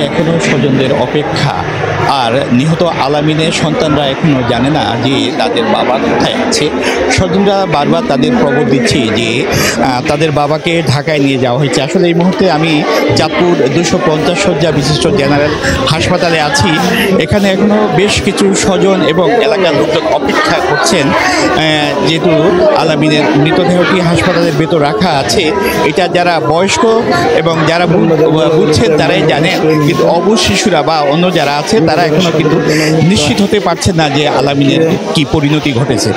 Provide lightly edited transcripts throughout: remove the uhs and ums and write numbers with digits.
এখনো স্বজনদের অপেক্ষা। আর নিহত আলামিনের সন্তানরা এখনো জানে না যে তাদের বাবা কোথায় আছে। স্বজনরা বারবার তাদের খবর দিচ্ছে যে তাদের বাবাকে ঢাকায় নিয়ে যাওয়া হয়েছে। আসলে এই মুহূর্তে আমি চাঁদপুর 250 শয্যা বিশিষ্ট জেনারেল হাসপাতালে আছি। এখানে এখনো বেশ কিছু স্বজন এবং এলাকার লোকজন অপেক্ষা করছেন, যেহেতু আলামিনের মৃতদেহটি হাসপাতালের ভেতর রাখা আছে। এটা যারা বয়স্ক এবং যারা বুঝছেন তারাই জানেন, কিন্তু অবুঝ শিশুরা বা অন্য যারা আছে তারা এখনো কিন্তু নিশ্চিত হতে পারছে না যে আলামিনের কি পরিণতি ঘটেছে।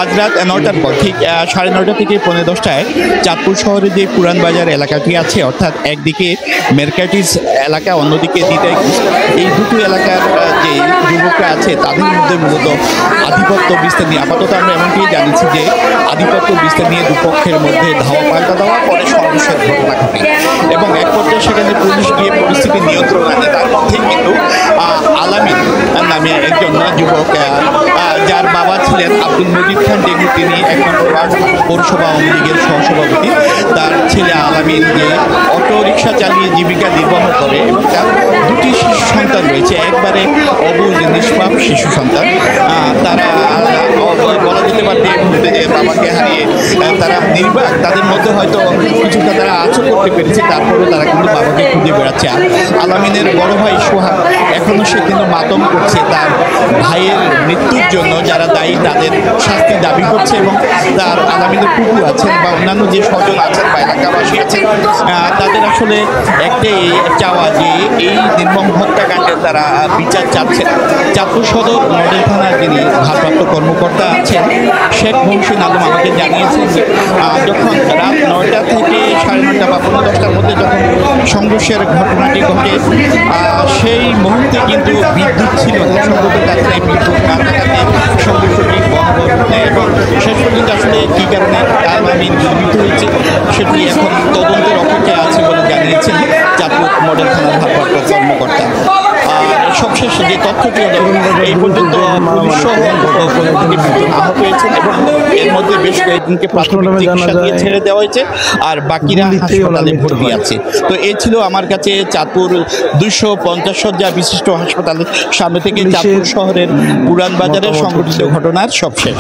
আজ রাত 9টার পর ঠিক 9:30 থেকে 10:45টায় চাঁদপুর শহরে যে পুরান বাজার এলাকাটি আছে, অর্থাৎ একদিকে মেরকাটিস এলাকা, অন্যদিকে দিতাইকুচ, এই দুটো এলাকার যে যুবকরা আছে তাদের মধ্যে মূলত আধিপত্য বিস্তার নিয়ে আপাতত আমরা এমনটি জানিয়েছি যে আধিপত্য বিস্তার নিয়ে দুপক্ষের মধ্যে ধাওয়া পাল্টা দেওয়া, পরে সংঘর্ষের ঘটনা ঘটে এবং এক পর্যায়ে সেখানে পুলিশ গিয়ে পরিস্থিতি নিয়ন্ত্রণ আনে। তার মধ্যেই কিন্তু আলামিন নামে একজন যুবক, যার বাবা ছিলেন আব্দুল মজিদ খান ডেঙ্গু, তিনি 1 নম্বর ওয়ার্ড পৌরসভা আওয়ামী লীগের সহসভাপতি। তার ছেলে আলামিন যে অটো রিক্সা চালিয়ে জীবিকা নির্বাহ করে এবং তার 2টি শিশু সন্তান রয়েছে, একবারে অবুঝ নিষ্পাপ শিশু সন্তান। তারা বলা যেতে পারে এই মুহূর্তে যে বাবাকে হারিয়ে তারা নির্বাক, তাদের মধ্যে হয়তো কিছুটা তারা আঁচল করতে পেরেছে, তারপরেও তারা কিন্তু বাবাকে খুঁজে বেড়াচ্ছে। আর আলামিনের বড় ভাই সোহাগ এখনও সে কিন্তু মাতম করছে তার ভাইয়ের মৃত্যুর জন্য, যারা দায়ী তাদের শাস্তি দাবি করছে এবং তার আলামিনের কুকুর আছেন বা অন্যান্য যে স্বজন আছেন বা এলাকাবাসী আছেন, তাদের আসলে একটাই চাওয়া যে এই নির্মম হত্যাকাণ্ডের তারা বিচার চাচ্ছেন। চাঁদপুর সদর মডেল থানার যিনি ভারপ্রাপ্ত কর্মকর্তা আছেন শেখ মহসিন আলম আমাকে জানিয়েছেন যে যখন রাত 9টা থেকে 9:30 বা 10:45টার মধ্যে যখন সংঘর্ষের ঘটনাটি ঘটে, সেই মুহূর্তে কিন্তু বিদ্যুৎ ছিল না, সম্ভবত কারণে বিদ্যুৎ না থাকাতে সংঘর্ষটি বন্ধ এবং শেষ পর্যন্ত আসলে কী কারণে আলামিন জীবিত হয়েছে সেটি এখন তদন্তের অপেক্ষায় আছে বলে জানিয়েছেন চাঁদপুর মডেল থানার ভারপ্রাপ্ত কর্মকর্তা। সবশেষ যে তথ্যটি এই পর্যন্ত পুলিশ আহত হয়েছেন এবং এর মধ্যে বেশ কয়েকদিনকে প্রাথমিক চিকিৎসা দিয়ে ছেড়ে দেওয়া হয়েছে, আর বাকিরা হাসপাতালে ভর্তি আছে। তো এই ছিল আমার কাছে চাঁদপুর 250 শয্যা বিশিষ্ট হাসপাতালের সামনে থেকে চাঁদপুর শহরের পুরান বাজারের সংঘটিত ঘটনার সবশেষ।